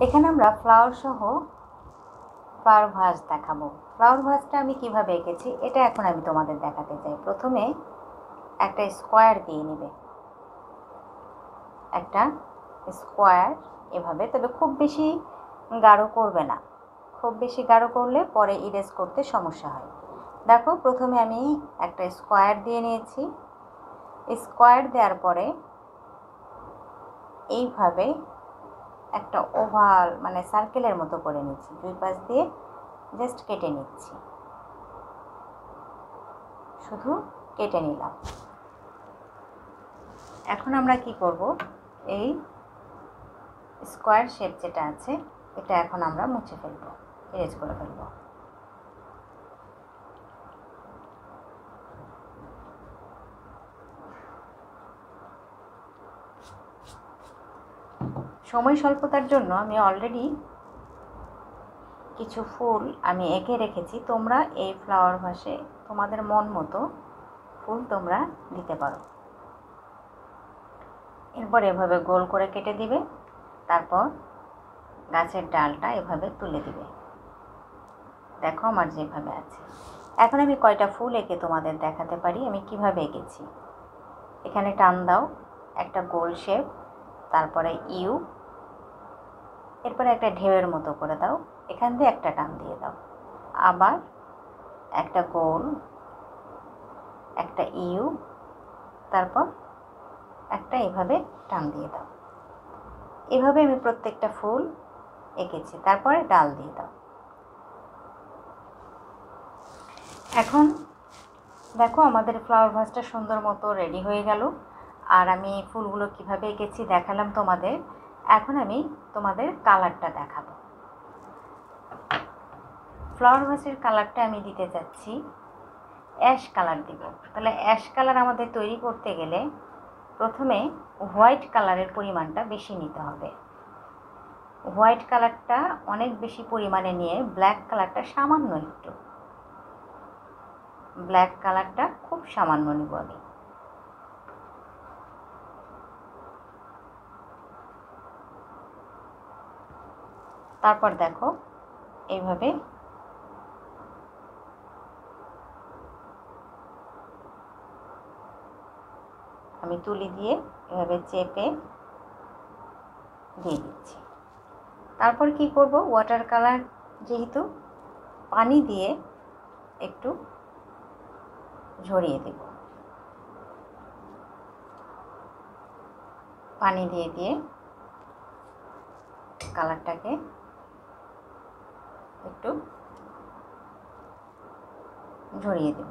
এখানে আমরা ফ্লাওয়ার সহ ফ্লাওয়ার ভাস দেখাবো। ফ্লাওয়ার ভাসটা আমি কিভাবে এঁকেছি এটা এখন আমি তোমাদের দেখাতে চাই। প্রথমে একটা স্কোয়ার দিয়ে নেবে, একটা স্কোয়ার এভাবে, তবে খুব বেশি গাঢ় করবে না, খুব বেশি গাঢ় করলে পরে ইরেজ করতে সমস্যা হয়। দেখো প্রথমে আমি একটা স্কোয়ার দিয়ে নিয়েছি। স্কোয়ার দেওয়ার পরে এইভাবে একটা ওভাল মানে সার্কেলের মতো করে নিচ্ছি, দুই পাশ দিয়ে জাস্ট কেটে নিচ্ছি, শুধু কেটে নিলাম। এখন আমরা কি করব, এই স্কোয়ার শেপ যেটা আছে এটা এখন আমরা মুছে ফেলবো, ইরেজ করে ফেলবো। সময় স্বল্পতার জন্য আমি অলরেডি কিছু ফুল আমি এঁকে রেখেছি। তোমরা এই ফ্লাওয়ার ভাসে তোমাদের মন মতো ফুল তোমরা দিতে পারো। এরপর এভাবে গোল করে কেটে দিবে, তারপর গাছের ডালটা এভাবে তুলে দিবে। দেখো আমার যেভাবে আছে। এখন আমি কয়টা ফুল এঁকে তোমাদের দেখাতে পারি আমি কিভাবে এঁকেছি। এখানে টান দাও, একটা গোল শেপ, তারপরে ইউ, এরপরে একটা ঢেউয়ের মতো করে দাও, এখান দিয়ে একটা টান দিয়ে দাও, আবার একটা গোল, একটা ইউ, তারপর একটা এভাবে টান দিয়ে দাও। এভাবে আমি প্রত্যেকটা ফুল এঁকেছি। তারপরে ডাল দিয়ে দাও। এখন দেখো আমাদের ফ্লাওয়ার ভাসটা সুন্দর মতো রেডি হয়ে গেল। আর আমি ফুলগুলো কিভাবে এঁকেছি দেখালাম তোমাদের। এখন আমি তোমাদের কালারটা দেখাবো। ফ্লাওয়ার ভাসের কালারটা আমি দিতে চাচ্ছি অ্যাশ কালার দিব। তাহলে অ্যাশ কালার আমাদের তৈরি করতে গেলে প্রথমে হোয়াইট কালারের পরিমাণটা বেশি নিতে হবে। হোয়াইট কালারটা অনেক বেশি পরিমাণে নিয়ে ব্ল্যাক কালারটা সামান্য একটু, ব্ল্যাক কালারটা খুব সামান্য নিব আমি। তারপর দেখো এইভাবে আমি তুলি দিয়ে এভাবে চেপে দিয়ে দিচ্ছি। তারপর কি করব, ওয়াটার কালার যেহেতু পানি দিয়ে একটু ঝরিয়ে দেব, পানি দিয়ে দিয়ে কালারটাকে একটু ঝরিয়ে দেব।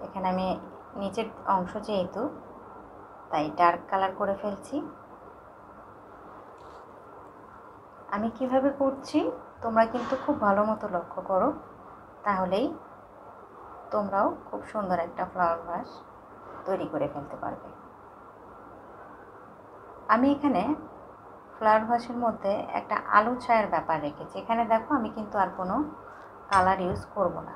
এখানে আমি নিচের অংশ যেহেতু তাই ডার্ক কালার করে ফেলছি। আমি কিভাবে করছি তোমরা কিন্তু খুব ভালো মতো লক্ষ্য করো, তাহলেই তোমরাও খুব সুন্দর একটা ফ্লাওয়ার ভাস তৈরি করে ফেলতে পারবে। আমি এখানে ফ্লাওয়ার ভাসের মধ্যে একটা আলো ছায়ার ব্যাপার রেখেছি। এখানে দেখো আমি কিন্তু আর কোনো কালার ইউজ করব না,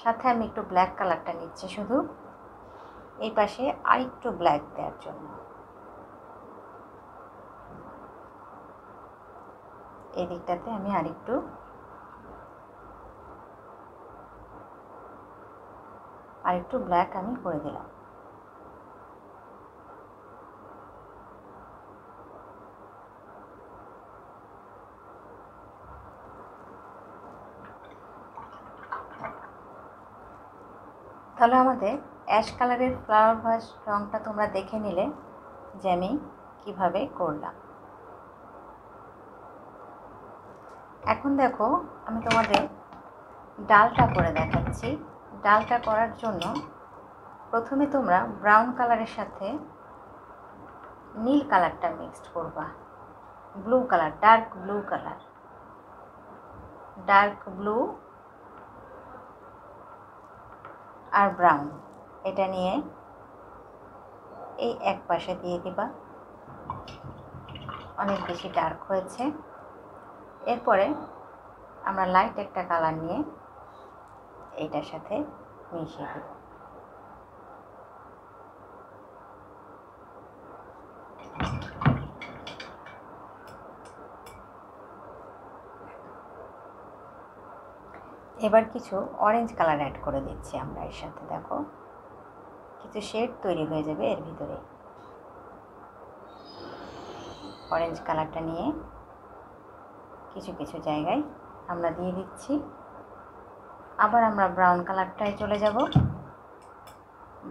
সাথে আমি একটু ব্ল্যাক কালারটা নিচ্ছি শুধু এই পাশে আরেকটু ব্ল্যাক দেওয়ার জন্য। এই দিকটাতে আমি আরেকটু ব্ল্যাক আমি করে দিলাম। তাহলে আমাদের অ্যাশ কালারের ফ্লাওয়ার ভাস রঙটা তোমরা দেখে নিলে যে আমি কীভাবে করলাম। এখন দেখো আমি তোমাদের ডালটা করে দেখাচ্ছি। ডালটা করার জন্য প্রথমে তোমরা ব্রাউন কালারের সাথে নীল কালারটা মিক্সড করবা, blue colour, dark blue colour, dark blue আর ব্রাউন, এটা নিয়ে এই এক পাশে দিয়ে দিবা, অনেক বেশি ডার্ক হয়েছে। এরপরে আমরা লাইট একটা কালার নিয়ে এইটার সাথে মিশিয়ে দেব। এবার কিছু অরেঞ্জ কালার অ্যাড করে দিচ্ছি আমরা এর সাথে। দেখো কিছু শেড তৈরি হয়ে যাবে এর ভিতরে। অরেঞ্জ কালারটা নিয়ে কিছু কিছু জায়গায় আমরা দিয়ে দিচ্ছি। আবার আমরা ব্রাউন কালারটায় চলে যাব।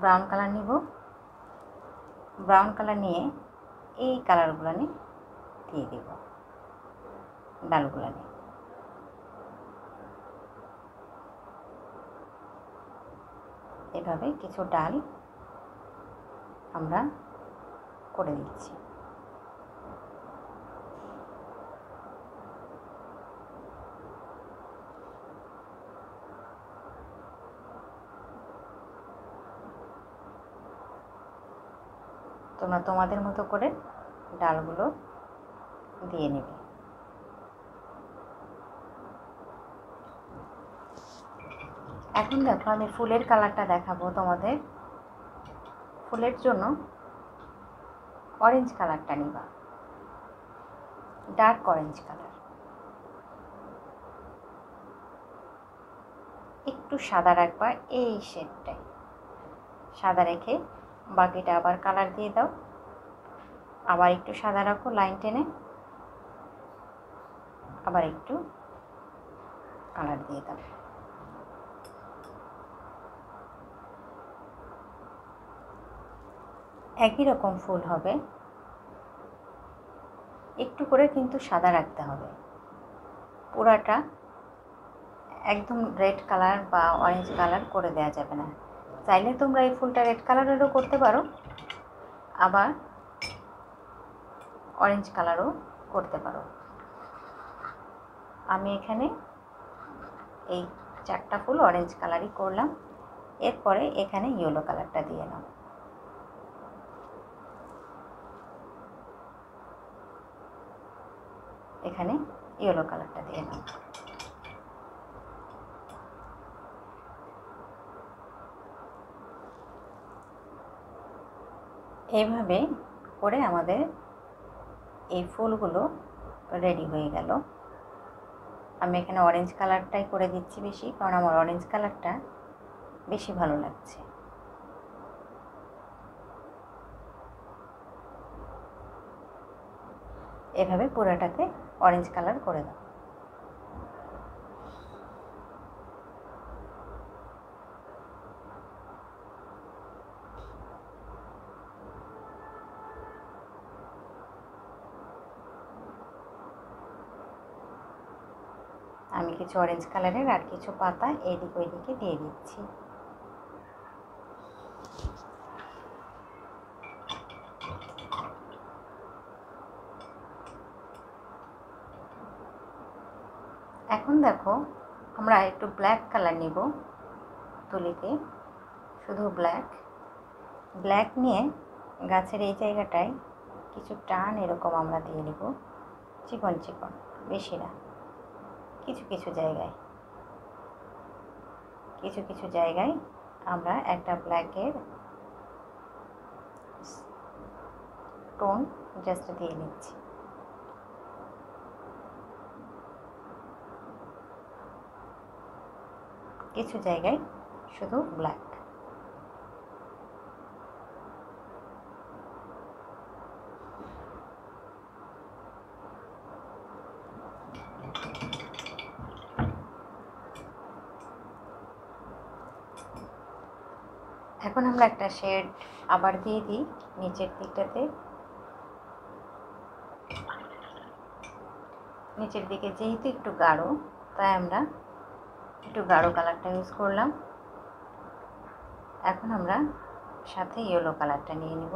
ব্রাউন কালার নিব। ব্রাউন কালার নিয়ে এই কালারগুলো দিয়ে দিব ডালগুলো নিয়ে। এভাবে কিছু ডাল আমরা করে দিচ্ছি। তোমরা তোমাদের মতো করে ডালগুলো দিয়ে নেবে। এখন দেখো আমি ফুলের কালারটা দেখাবো তোমাদের। ফুলের জন্য অরেঞ্জ কালারটা নিবা, ডার্ক অরেঞ্জ কালার। একটু সাদা রাখবা, এই শেডটাই সাদা রেখে বাকিটা আবার কালার দিয়ে দাও। আবার একটু সাদা রাখো লাইন টেনে, আবার একটু কালার দিয়ে দাও। একই রকম ফুল হবে, একটু করে কিন্তু সাদা রাখতে হবে। পুরাটা একদম রেড কালার বা অরেঞ্জ কালার করে দেওয়া যাবে না। চাইলে তোমরা এই ফুলটা রেড কালারেরও করতে পারো, আবার অরেঞ্জ কালারও করতে পারো। আমি এখানে এই 4টা ফুল অরেঞ্জ কালারই করলাম। এরপরে এখানে ইয়েলো কালারটা দিয়ে নাও। এখানে ইয়েলো কালারটা দিয়ে নাও। এইভাবে করে আমাদের এই ফুলগুলো রেডি হয়ে গেল। আমি এখানে অরেঞ্জ কালারটাই করে দিচ্ছি বেশি, কারণ আমার অরেঞ্জ কালারটা বেশি ভালো লাগছে। এভাবে পুরোটাতে অরেঞ্জ কালার করে দাও। আমি কিছু অরেঞ্জ কালারের আর কিছু পাতা এদিক ওইদিকে দিয়ে দিচ্ছি। এখন দেখো আমরা একটু ব্ল্যাক কালার নিব তুলিতে, শুধু ব্ল্যাক নিয়ে গাছের এই জায়গাটায় কিছু টান এরকম আমরা দিয়ে নেব, চিকন চিকন, বেশি না। কিছু কিছু জায়গায় আমরা একটা ব্ল্যাকের টোন জাস্ট দিয়ে নিচ্ছি। কিছু জায়গায় শুধু ব্ল্যাক। এখন আমরা একটা শেড আবার দিয়ে দিই নিচের দিকটাতে। নিচের দিকে যেহেতু একটু গাঢ়, তাই আমরা একটু গাঢ় কালারটা ইউজ করলাম। এখন আমরা সাথে ইয়েলো কালারটা নিয়ে নিব।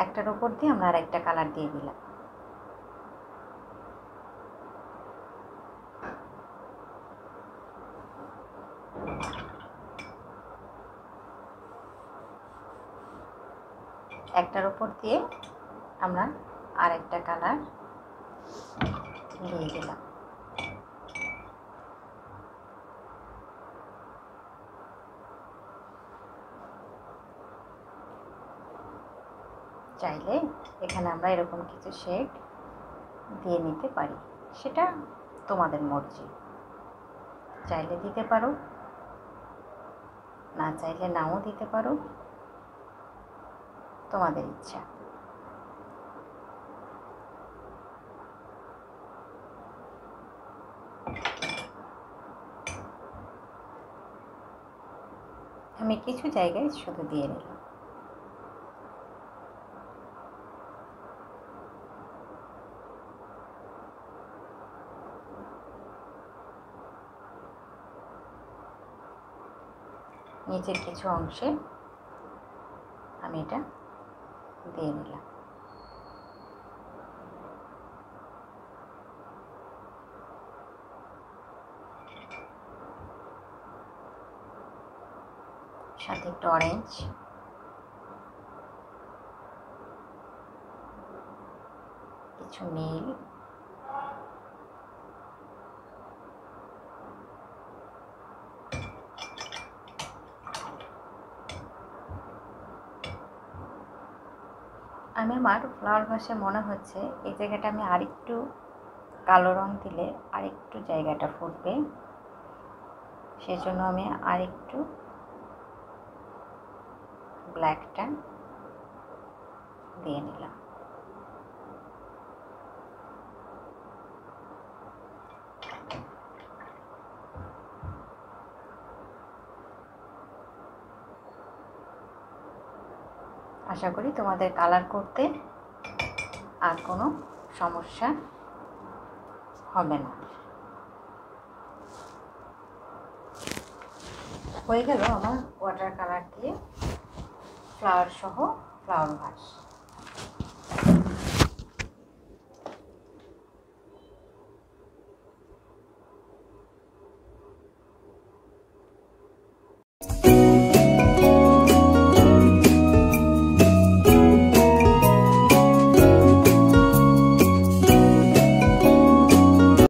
একটার উপর দিয়ে আমরা আর একটা কালার দিয়ে দিলাম। একটার উপর দিয়ে আমরা আর একটা কালার দিয়ে দিলাম। চাইলে এখানে আমরা এরকম কিছু শেড দিয়ে নিতে পারি, সেটা তোমাদের মর্জি। চাইলে দিতে পারো, না চাইলে নাও দিতে পারো, তোমাদের ইচ্ছা। আমি কিছু জায়গায় শুধু দিয়ে নিলাম। নিচের কিছু অংশে আমি এটা দিয়ে নিলাম। সাথে একটু অরেঞ্জ, কিছু নীল, আমি আমার ফ্লাওয়ার ভাসে মনে হচ্ছে এই জায়গাটা আমি আরেকটু কালো রং দিলে আরেকটু জায়গাটা ফুটবে, সেজন্য আমি আরেকটু ব্ল্যাকটা দিয়ে নিলাম। আশা করি তোমাদের কালার করতে আর কোনো সমস্যা হবে না। হয়ে গেল আমার ওয়াটার কালার দিয়ে ফ্লাওয়ার সহ ফ্লাওয়ার ভাস।